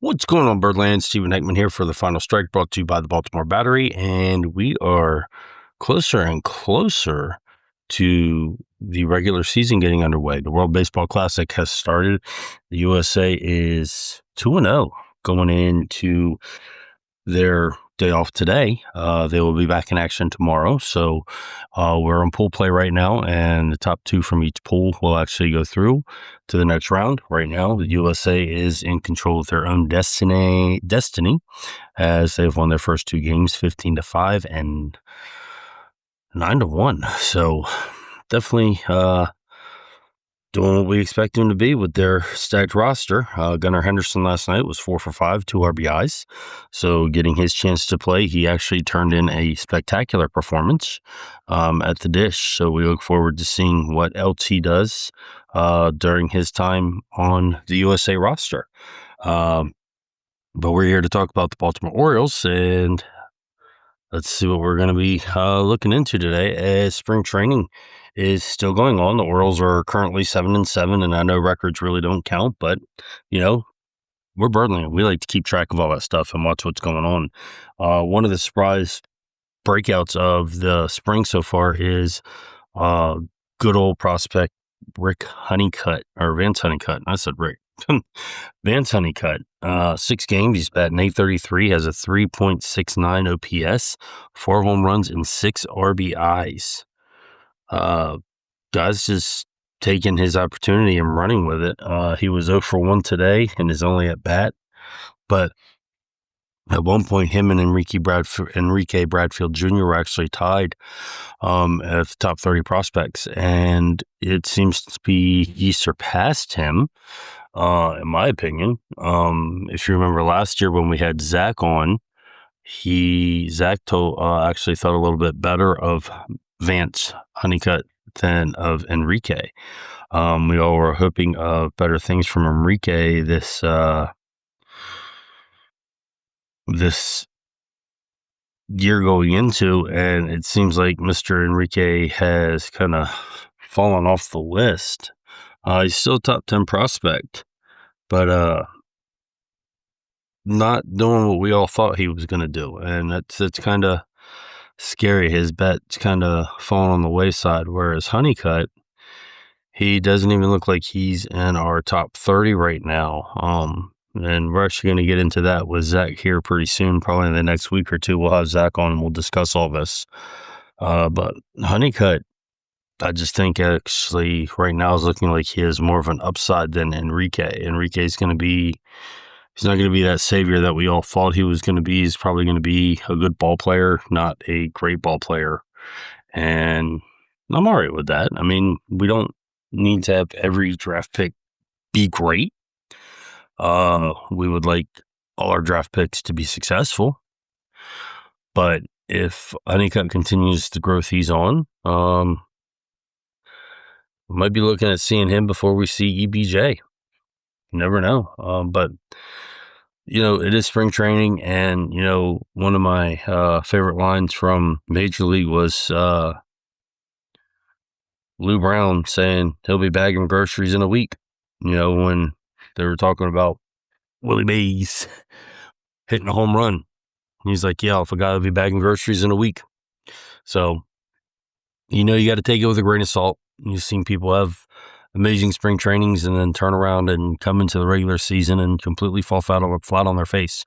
What's going on, Birdland? Stephen Heckman here for the Final Strike, brought to you by the Baltimore Battery, and we are closer and closer to the regular season getting underway. The World Baseball Classic has started. The USA is 2-0 going into their day off today. They will be back in action tomorrow. So we're in pool play right now, and the top two from each pool will actually go through to the next round. Right now, the USA is in control of their own destiny as they've won their first two games 15-5 and 9-1. So definitely doing what we expect him to be with their stacked roster. Gunnar Henderson last night was 4 for 5, 2 RBIs. So getting his chance to play, he actually turned in a spectacular performance at the dish. So we look forward to seeing what else he does during his time on the USA roster. But we're here to talk about the Baltimore Orioles, and let's see what we're going to be looking into today as spring training is still going on. The Orioles are currently 7-7, and I know records really don't count, but, we're Birdland. We like to keep track of all that stuff and watch what's going on. One of the surprise breakouts of the spring so far is good old prospect Vance Honeycutt. I said Rick. Vance Honeycutt, 6 games, he's batting .833, has a 3.69 OPS, 4 home runs, and 6 RBIs. Guys just taking his opportunity and running with it. He was 0 for 1 today in his only at bat, but at one point, him and Enrique Bradfield Jr. were actually tied at the top 30 prospects, and it seems to be he surpassed him. In my opinion, if you remember last year when we had Zach on, Zach actually thought a little bit better of Vance Honeycutt than of Enrique. We all were hoping of better things from Enrique this year going into, and it seems like Mr. Enrique has kind of fallen off the list. He's still a top 10 prospect, but not doing what we all thought he was going to do, and it's kind of scary. His bet's kind of fallen on the wayside, whereas Honeycutt, he doesn't even look like he's in our top 30 right now. And we're actually going to get into that with Zach here pretty soon, probably in the next week or two. We'll have Zach on and we'll discuss all this. But Honeycutt, I just think actually right now is looking like he has more of an upside than Enrique. Enrique's going to be, he's not going to be that savior that we all thought he was going to be. He's probably going to be a good ball player, not a great ball player. And I'm all right with that. I mean, we don't need to have every draft pick be great. We would like all our draft picks to be successful. But if Honeycutt continues the growth he's on, we might be looking at seeing him before we see EBJ. You never know. But, it is spring training, and, one of my favorite lines from Major League was Lou Brown saying he'll be bagging groceries in a week, when they were talking about Willie Mays hitting a home run. He's like, yeah, if a guy will be bagging groceries in a week. So, you got to take it with a grain of salt. You've seen people have amazing spring trainings and then turn around and come into the regular season and completely fall flat on their face.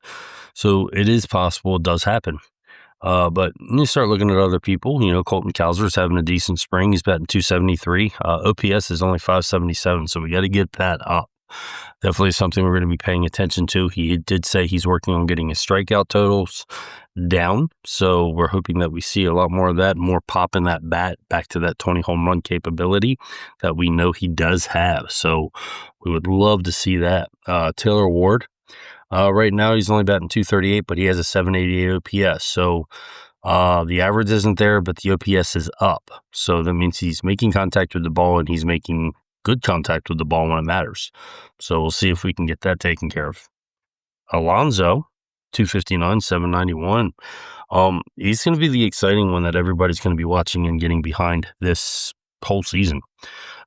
So it is possible. It does happen. But you start looking at other people. Colton Cowser's having a decent spring. He's batting .273. OPS is only .577, so we got to get that up. Definitely something we're going to be paying attention to. He did say he's working on getting his strikeout totals down, so we're hoping that we see a lot more of that, more pop in that bat, back to that 20 home run capability that we know he does have. So we would love to see that. Taylor Ward, right now he's only batting .238, but he has a .788 OPS. So the average isn't there, but the OPS is up. So that means he's making contact with the ball, and he's making good contact with the ball when it matters. So we'll see if we can get that taken care of. Alonso, .259, .791. He's going to be the exciting one that everybody's going to be watching and getting behind this whole season.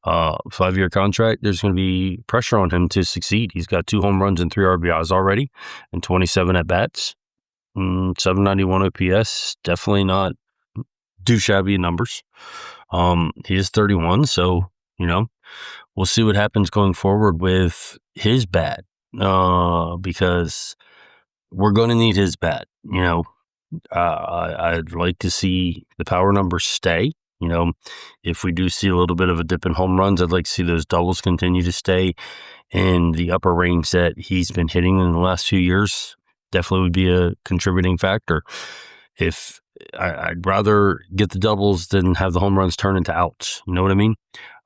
5-year contract, there's going to be pressure on him to succeed. He's got 2 home runs and 3 RBIs already and 27 at-bats. 791 OPS, definitely not too shabby numbers. He is 31, so, we'll see what happens going forward with his bat, because we're going to need his bat. I'd like to see the power numbers stay. If we do see a little bit of a dip in home runs, I'd like to see those doubles continue to stay in the upper range that he's been hitting in the last few years. Definitely would be a contributing factor. If I'd rather get the doubles than have the home runs turn into outs. You know what I mean?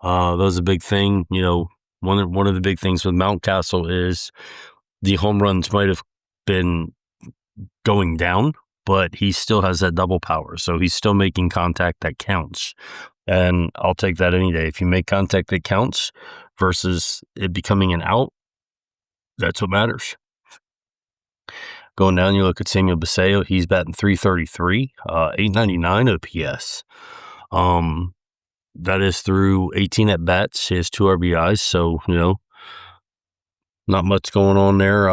That was a big thing. One of the big things with Mountcastle is the home runs might have been going down, but he still has that double power. So he's still making contact that counts. And I'll take that any day. If you make contact that counts versus it becoming an out, that's what matters. Going down, you look at Samuel Basallo. He's batting .333, 899 OPS. That is through 18 at-bats. He has 2 RBIs, so, not much going on there.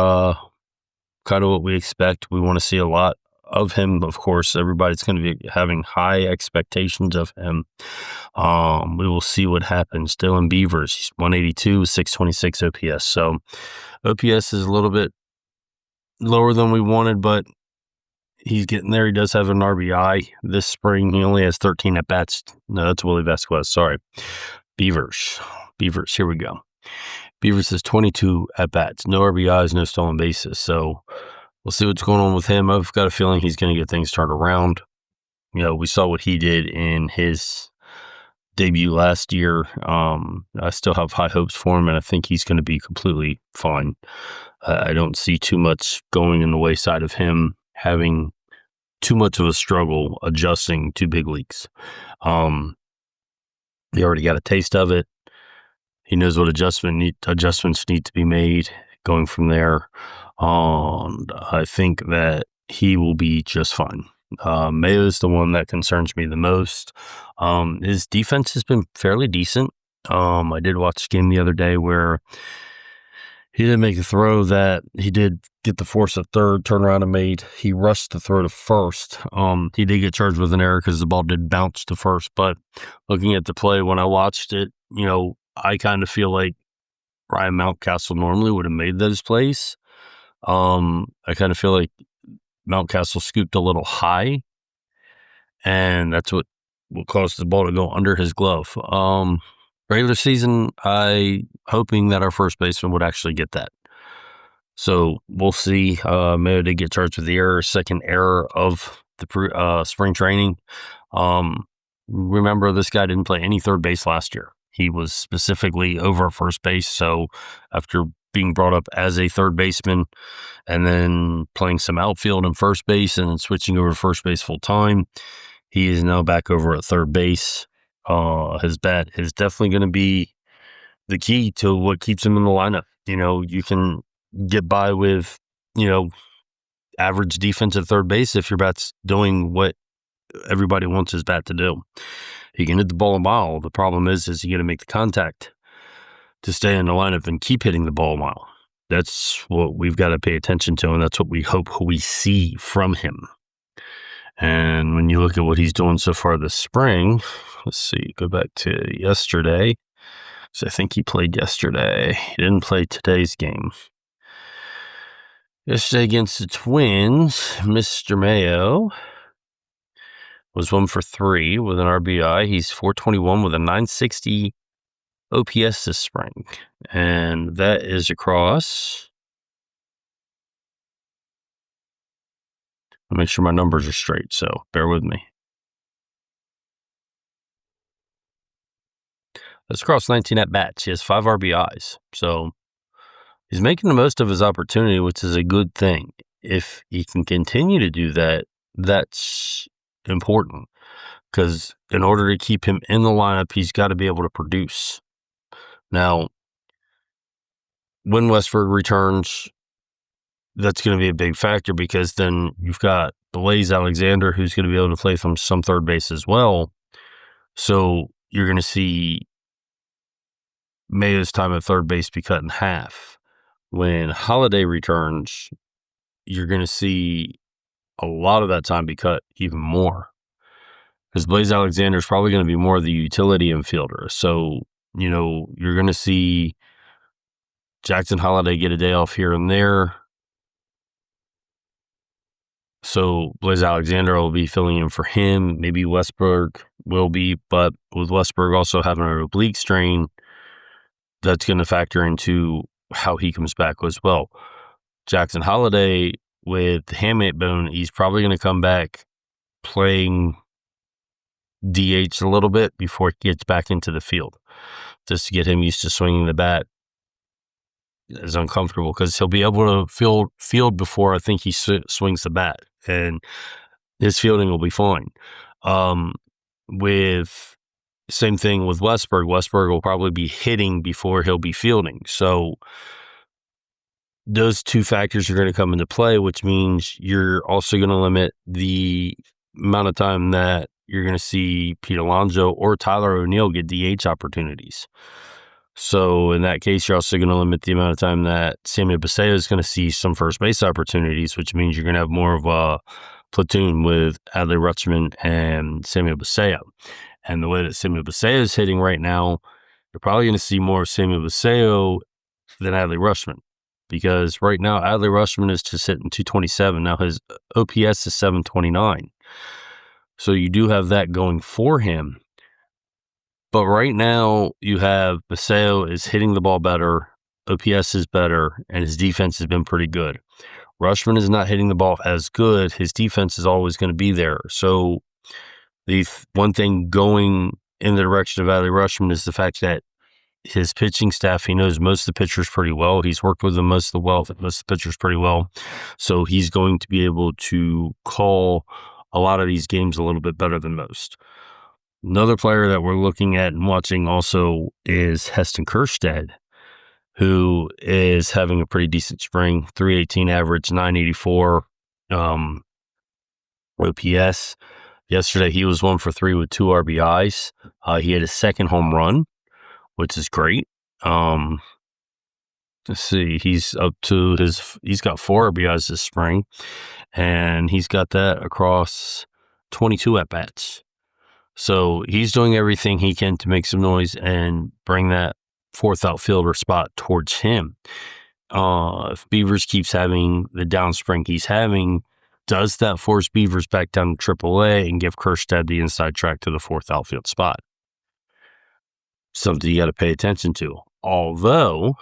Kind of what we expect. We want to see a lot of him. Of course, everybody's going to be having high expectations of him. We will see what happens. Dylan Beavers, he's 182, 626 OPS. So OPS is a little bit lower than we wanted, but he's getting there. He does have an RBI this spring. He only has 13 at-bats. No, that's Willie Vasquez. Sorry. Beavers, here we go. Beavers has 22 at-bats. No RBIs, no stolen bases. So we'll see what's going on with him. I've got a feeling he's going to get things turned around. We saw what he did in his debut last year. I still have high hopes for him, and I think he's going to be completely fine. I don't see too much going in the wayside of him having too much of a struggle adjusting to big leagues. He already got a taste of it. He knows what adjustments need to be made going from there. I think that he will be just fine. Mayo is the one that concerns me the most. His defense has been fairly decent. I did watch a game the other day where he didn't make a throw that he did get the force at third, turn around and made. He rushed the throw to first. He did get charged with an error because the ball did bounce to first. But looking at the play when I watched it, I kind of feel like Ryan Mountcastle normally would have made those plays. I kind of feel like Mountcastle scooped a little high, and that's what caused the ball to go under his glove. Regular season, I hoping that our first baseman would actually get that. So we'll see. Mayo did get charged with the error, second error of the spring training. Remember, this guy didn't play any third base last year. He was specifically over first base. So after being brought up as a third baseman and then playing some outfield and first base and then switching over to first base full time, he is now back over at third base. His bat is definitely going to be the key to what keeps him in the lineup. You can get by with, average defense at third base if your bat's doing what everybody wants his bat to do. He can hit the ball a mile. The problem is he going to make the contact to stay in the lineup and keep hitting the ball a mile. That's what we've got to pay attention to, and that's what we hope we see from him. And when you look at what he's doing so far this spring, let's see, go back to yesterday. So I think he played yesterday. He didn't play today's game. Yesterday against the Twins, Mr. Mayo was 1 for 3 with an RBI. He's 421 with a 960 OPS this spring. And that is across. I'll make sure my numbers are straight, so bear with me. That's across 19 at-bats. He has 5 RBIs. So he's making the most of his opportunity, which is a good thing. If he can continue to do that, that's important. Because in order to keep him in the lineup, he's got to be able to produce. Now, when Westberg returns, that's going to be a big factor because then you've got Blaze Alexander who's going to be able to play from some third base as well. So you're going to see Mayo's time at third base be cut in half. When Holliday returns, you're going to see a lot of that time be cut even more. Because Blaze Alexander is probably going to be more of the utility infielder. So, you're going to see Jackson Holliday get a day off here and there. So Blaze Alexander will be filling in for him. Maybe Westberg will be, but with Westberg also having an oblique strain, that's going to factor into how he comes back as well. Jackson Holliday with the hamate bone, he's probably going to come back playing DH a little bit before he gets back into the field, just to get him used to swinging the bat. Is uncomfortable because he'll be able to field before I think he swings the bat, and his fielding will be fine. With same thing with Westberg. Westberg will probably be hitting before he'll be fielding. So those two factors are going to come into play, which means you're also going to limit the amount of time that you're going to see Pete Alonso or Tyler O'Neill get DH opportunities. So in that case, you're also going to limit the amount of time that Samuel Basallo is going to see some first base opportunities, which means you're going to have more of a platoon with Adley Rutschman and Samuel Basallo. And the way that Samuel Basallo is hitting right now, you're probably going to see more of Samuel Basallo than Adley Rutschman, because right now Adley Rutschman is just hitting 227. Now his OPS is 729. So you do have that going for him. But right now, you have Basallo is hitting the ball better, OPS is better, and his defense has been pretty good. Rutschman is not hitting the ball as good. His defense is always going to be there. So the one thing going in the direction of Adley Rutschman is the fact that his pitching staff, he knows most of the pitchers pretty well. He's worked with them most of the pitchers pretty well. So he's going to be able to call a lot of these games a little bit better than most. Another player that we're looking at and watching also is Heston Kjersted, who is having a pretty decent spring, 318 average, 984 OPS. Yesterday, he was 1 for 3 with 2 RBIs. He had his second home run, which is great. Let's see, he's got 4 RBIs this spring, and he's got that across 22 at-bats. So he's doing everything he can to make some noise and bring that fourth outfielder spot towards him. If Beavers keeps having the down spring he's having, does that force Beavers back down to AAA and give Kjersted the inside track to the fourth outfield spot? Something you got to pay attention to. Although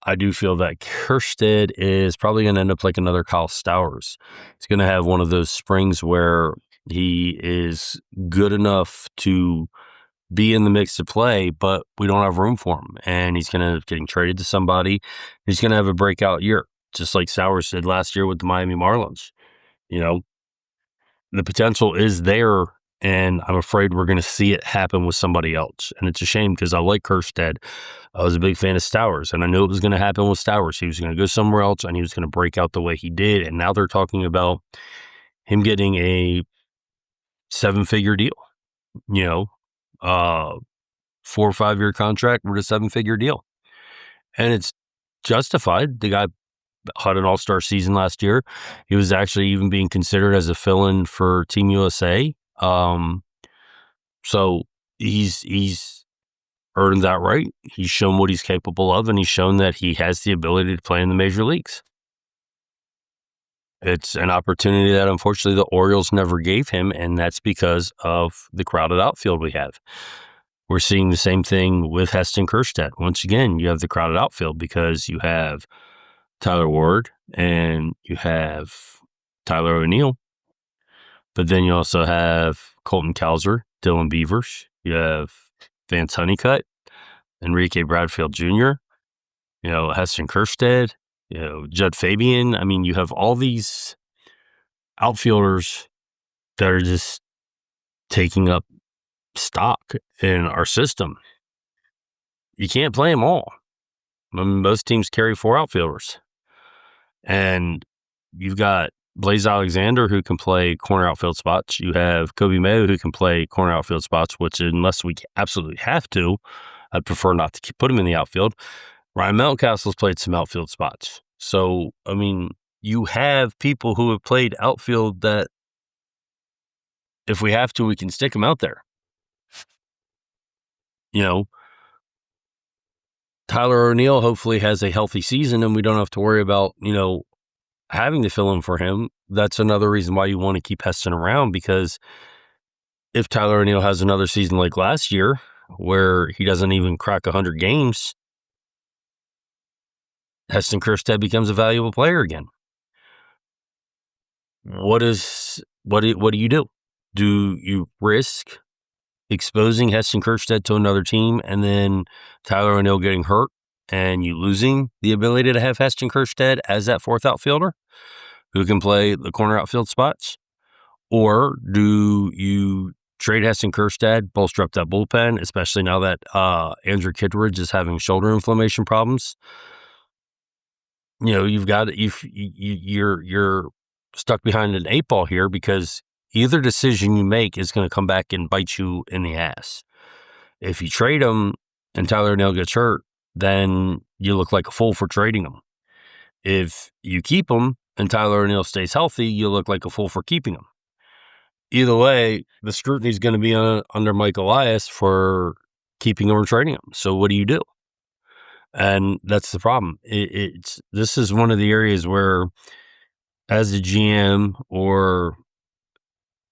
I do feel that Kjersted is probably going to end up like another Kyle Stowers. He's going to have one of those springs where he is good enough to be in the mix to play, but we don't have room for him. And he's going to end up getting traded to somebody. He's going to have a breakout year, just like Stowers did last year with the Miami Marlins. The potential is there, and I'm afraid we're going to see it happen with somebody else. And it's a shame because I like Kjersted. I was a big fan of Stowers, and I knew it was going to happen with Stowers. He was going to go somewhere else, and he was going to break out the way he did. And now they're talking about him getting a 7-figure deal, 4 or 5 year contract with a 7-figure deal. And it's justified. The guy had an all-star season last year. He was actually even being considered as a fill-in for Team USA. So he's earned that right. He's shown what he's capable of, and he's shown that he has the ability to play in the major leagues. It's an opportunity that unfortunately the Orioles never gave him, and that's because of the crowded outfield we have. We're seeing the same thing with Heston Kjersted. Once again, you have the crowded outfield because you have Tyler Ward and you have Tyler O'Neill, but then you also have Colton Cowser, Dylan Beavers, you have Vance Honeycutt, Enrique Bradfield Jr., Heston Kjersted, Judd Fabian. I mean, you have all these outfielders that are just taking up stock in our system. You can't play them all. I mean, most teams carry 4 outfielders. And you've got Blaze Alexander, who can play corner outfield spots. You have Coby Mayo, who can play corner outfield spots, which unless we absolutely have to, I'd prefer not to put him in the outfield. Ryan Mountcastle's played some outfield spots. So, I mean, you have people who have played outfield that if we have to, we can stick them out there. You know, Tyler O'Neill hopefully has a healthy season and we don't have to worry about, having to fill in for him. That's another reason why you want to keep Heston around, because if Tyler O'Neill has another season like last year where he doesn't even crack 100 games, Heston Kjersted becomes a valuable player again. What do you do? Do you risk exposing Heston Kjersted to another team and then Tyler O'Neill getting hurt and you losing the ability to have Heston Kjersted as that fourth outfielder who can play the corner outfield spots? Or do you trade Heston Kjersted, bolster up that bullpen, especially now that Andrew Kittredge is having shoulder inflammation problems? You're stuck behind an 8-ball here, because either decision you make is going to come back and bite you in the ass. If you trade him and Tyler O'Neill gets hurt, then you look like a fool for trading him. If you keep him and Tyler O'Neill stays healthy, you look like a fool for keeping him. Either way, the scrutiny is going to be under Mike Elias for keeping him or trading him. So what do you do? And that's the problem. This is one of the areas where, as a GM or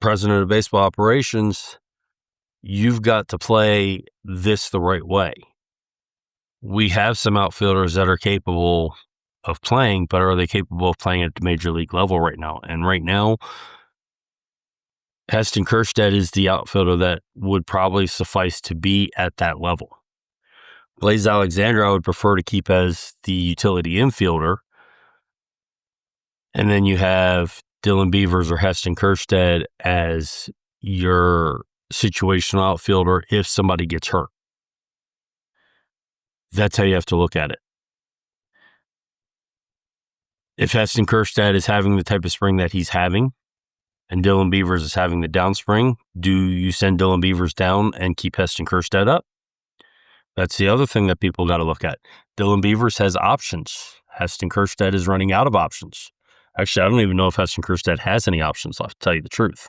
president of baseball operations, you've got to play this the right way. We have some outfielders that are capable of playing, but are they capable of playing at the major league level right now? And right now, Heston Kjersted is the outfielder that would probably suffice to be at that level. Blaze Alexander, I would prefer to keep as the utility infielder. And then you have Dylan Beavers or Heston Kjersted as your situational outfielder if somebody gets hurt. That's how you have to look at it. If Heston Kjersted is having the type of spring that he's having, and Dylan Beavers is having the down spring, do you send Dylan Beavers down and keep Heston Kjersted up? That's the other thing that people got to look at. Dylan Beavers has options. Heston Kjersted is running out of options. Actually, I don't even know if Heston Kjersted has any options left, to tell you the truth.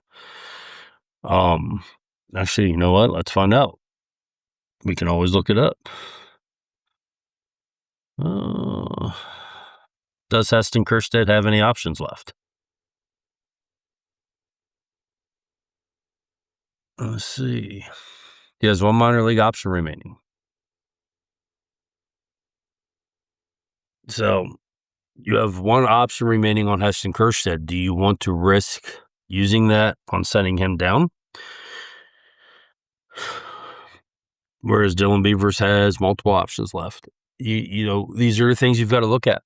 Actually, you know what? Let's find out. We can always look it up. Does Heston Kjersted have any options left? Let's see. He has one minor league option remaining. So you have one option remaining on Heston Kjersted. Do you want to risk using that on sending him down? Whereas Dylan Beavers has multiple options left. These are the things you've got to look at.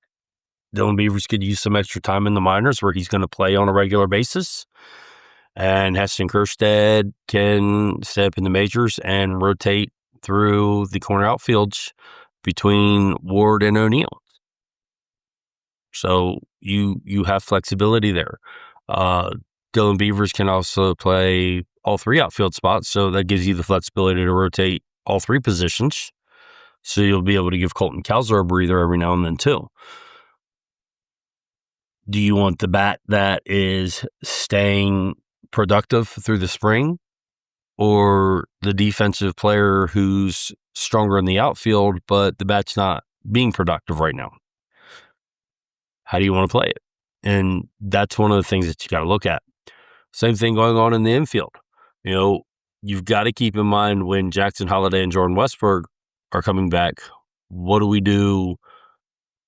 Dylan Beavers could use some extra time in the minors where he's going to play on a regular basis. And Heston Kjersted can stay up in the majors and rotate through the corner outfields between Ward and O'Neill. So you have flexibility there. Dylan Beavers can also play all three outfield spots, so that gives you the flexibility to rotate all three positions. So you'll be able to give Colton Cowser a breather every now and then too. Do you want the bat that is staying productive through the spring, or the defensive player who's stronger in the outfield, but the bat's not being productive right now? How do you want to play it? And that's one of the things that you got to look at. Same thing going on in the infield. You've got to keep in mind when Jackson Holliday and Jordan Westberg are coming back, what do we do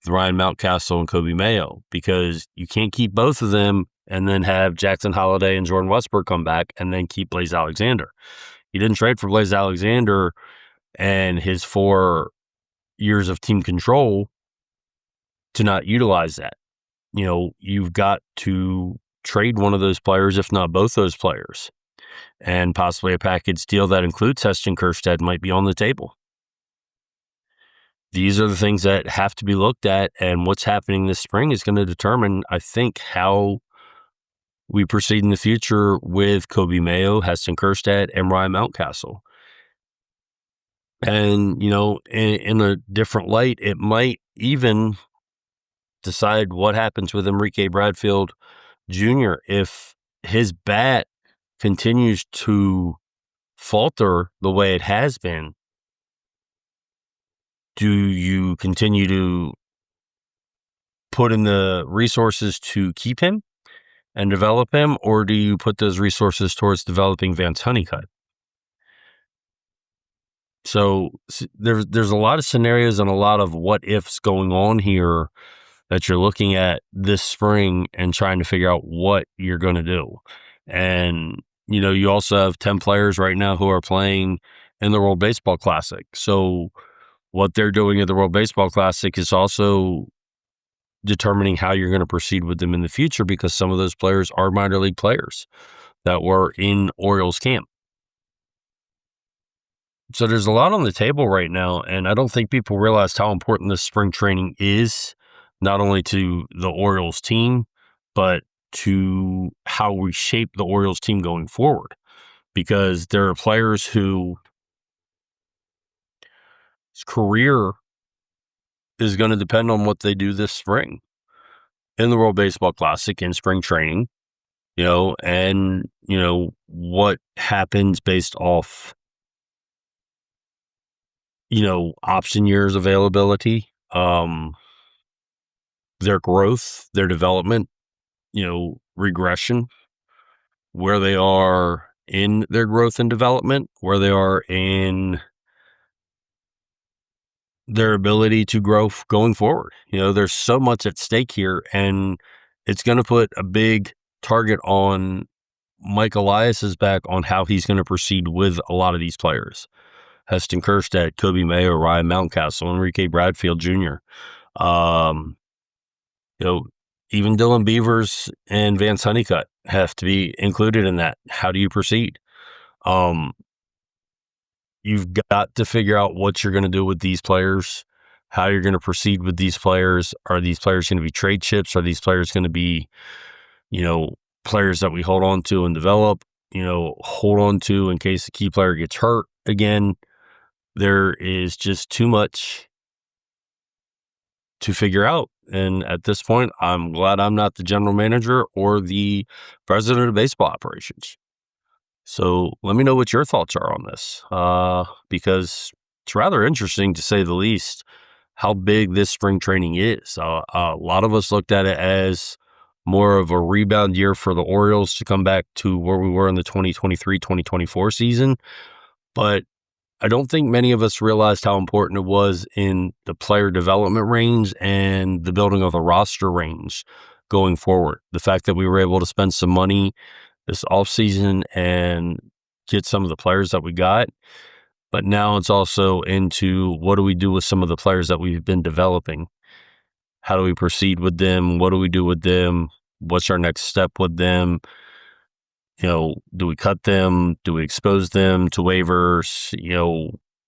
with Ryan Mountcastle and Coby Mayo? Because you can't keep both of them and then have Jackson Holliday and Jordan Westberg come back and then keep Blaze Alexander. You didn't trade for Blaze Alexander and his 4 years of team control to not utilize that. You've got to trade one of those players, if not both those players. And possibly a package deal that includes Heston Kjersted might be on the table. These are the things that have to be looked at, and what's happening this spring is going to determine, I think, how we proceed in the future with Coby Mayo, Heston Kjersted, and Ryan Mountcastle. And, in a different light, it might even decide what happens with Enrique Bradfield Jr. if his bat continues to falter the way it has been. Do you continue to put in the resources to keep him and develop him, or do you put those resources towards developing Vance Honeycutt? So there's a lot of scenarios and a lot of what ifs going on here that you're looking at this spring and trying to figure out what you're going to do. And, you also have 10 players right now who are playing in the World Baseball Classic. So what they're doing at the World Baseball Classic is also determining how you're going to proceed with them in the future, because some of those players are minor league players that were in Orioles camp. So there's a lot on the table right now, and I don't think people realized how important this spring training is, not only to the Orioles team, but to how we shape the Orioles team going forward. Because there are players whose career is going to depend on what they do this spring in the World Baseball Classic, in spring training, and, what happens based off, option years availability, their growth, their development, regression, where they are in their growth and development, where they are in their ability to grow going forward. There's so much at stake here, and it's going to put a big target on Mike Elias's back on how he's going to proceed with a lot of these players. Heston Kjersted, Coby Mayo, Ryan Mountcastle, Enrique Bradfield Jr. Even Dylan Beavers and Vance Honeycutt have to be included in that. How do you proceed? You've got to figure out what you're going to do with these players, how you're going to proceed with these players. Are these players going to be trade chips? Are these players going to be, players that we hold on to and develop, hold on to in case the key player gets hurt again? There is just too much to figure out. And at this point, I'm glad I'm not the general manager or the president of baseball operations. So let me know what your thoughts are on this, because it's rather interesting, to say the least, how big this spring training is. A lot of us looked at it as more of a rebound year for the Orioles to come back to where we were in the 2023-2024 season. But I don't think many of us realized how important it was in the player development range and the building of the roster range going forward. The fact that we were able to spend some money this offseason and get some of the players that we got. But now it's also into, what do we do with some of the players that we've been developing? How do we proceed with them? What do we do with them? What's our next step with them? Do we cut them? Do we expose them to waivers?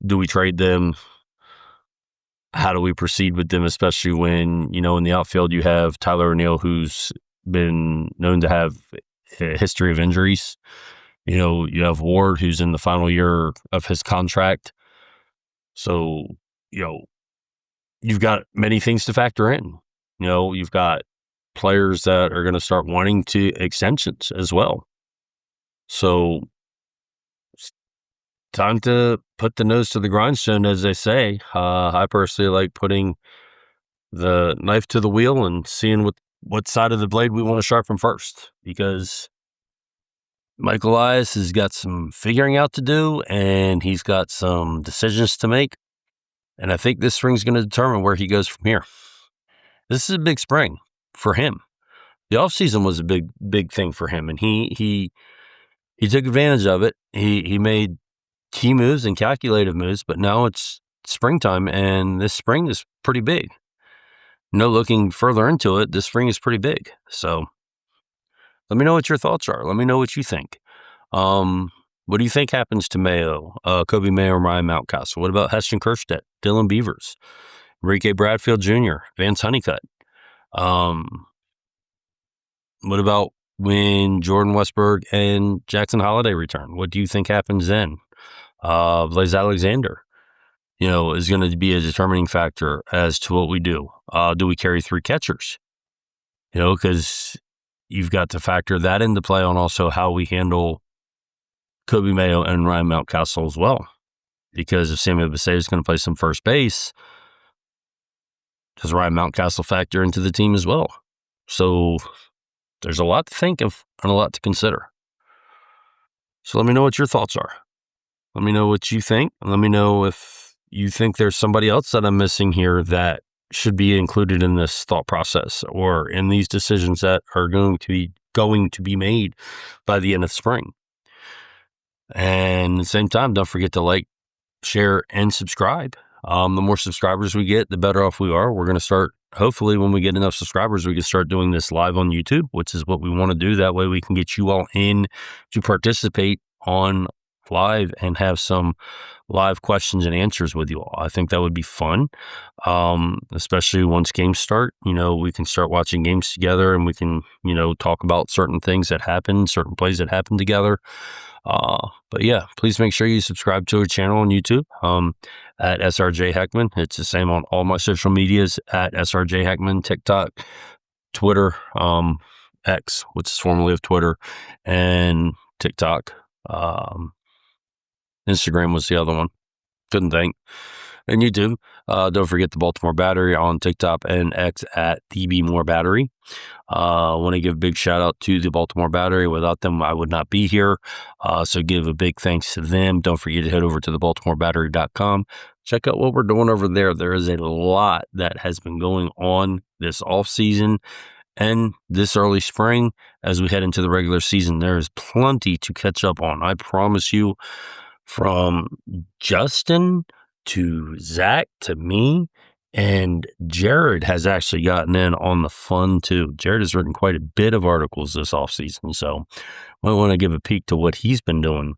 Do we trade them? How do we proceed with them, especially when, in the outfield you have Tyler O'Neill, who's been known to have a history of injuries. You have Ward, who's in the final year of his contract. So, you've got many things to factor in. You've got players that are going to start wanting to extensions as well. So it's time to put the nose to the grindstone, as they say. I personally like putting the knife to the wheel and seeing what side of the blade we want to sharpen first, because Mike Elias has got some figuring out to do, and he's got some decisions to make. And I think this spring's going to determine where he goes from here. This is a big spring for him. The offseason was a big thing for him, and he took advantage of it. He made key moves and calculated moves, but now it's springtime, and this spring is pretty big. Looking further into it, this spring is pretty big. So let me know what your thoughts are. Let me know what you think. What do you think happens to Mayo, Coby Mayo, and Ryan Mountcastle? What about Heston Kjersted, Dylan Beavers, Enrique Bradfield Jr., Vance Honeycutt? What about when Jordan Westberg and Jackson Holliday return? What do you think happens then? Blaze Alexander, is going to be a determining factor as to what we do. Do we carry 3 catchers? Because you've got to factor that into play on also how we handle Coby Mayo and Ryan Mountcastle as well. Because if Samuel Basallo is going to play some first base, does Ryan Mountcastle factor into the team as well? So there's a lot to think of and a lot to consider. So let me know what your thoughts are. Let me know what you think. Let me know if you think there's somebody else that I'm missing here that should be included in this thought process or in these decisions that are going to be made by the end of spring. And at the same time, don't forget to like, share, and subscribe. The more subscribers we get, the better off we are. We're going to start, hopefully, when we get enough subscribers, we can start doing this live on YouTube, which is what we want to do. That way we can get you all in to participate on live and have some live questions and answers with you all. I think that would be fun, especially once games start. We can start watching games together and we can, talk about certain things that happen, certain plays that happen together. But yeah, please make sure you subscribe to our channel on YouTube at SRJ Heckman. It's the same on all my social medias at SRJ Heckman, TikTok, Twitter, X, which is formerly of Twitter, and TikTok. Instagram was the other one. Couldn't think. And YouTube. Don't forget the Baltimore Battery on TikTok and X at DB Battery. I want to give a big shout out to the Baltimore Battery. Without them, I would not be here. So give a big thanks to them. Don't forget to head over to thebaltimorebattery.com. Check out what we're doing over there. There is a lot that has been going on this off season and this early spring as we head into the regular season. There is plenty to catch up on. I promise you, from Justin to Zach to me, and Jared has actually gotten in on the fun too. Jared has written quite a bit of articles this offseason, so I want to give a peek to what he's been doing.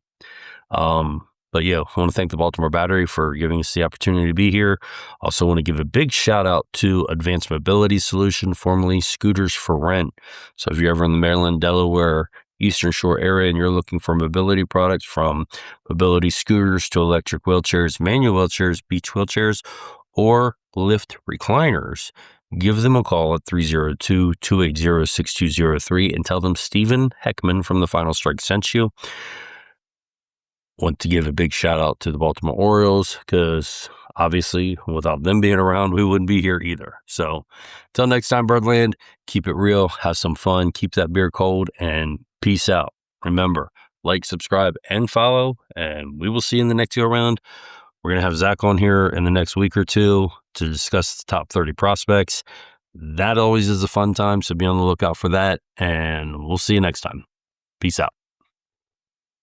But yeah, I want to thank the Baltimore Battery for giving us the opportunity to be here. Also want to give a big shout out to Advanced Mobility Solution, formerly Scooters for Rent. So if you're ever in the Maryland, Delaware, Eastern Shore area and you're looking for mobility products, from mobility scooters to electric wheelchairs, manual wheelchairs, beach wheelchairs, or lift recliners, give them a call at 302-280-6203 and tell them Stephen Heckman from the Final Strike sent you. Want to give a big shout out to the Baltimore Orioles, because obviously without them being around, we wouldn't be here either. So until next time, Birdland, keep it real, have some fun, keep that beer cold, and peace out. Remember, like, subscribe, and follow, and we will see you in the next go around. We're going to have Zach on here in the next week or two to discuss the top 30 prospects. That always is a fun time, so be on the lookout for that, and we'll see you next time. Peace out.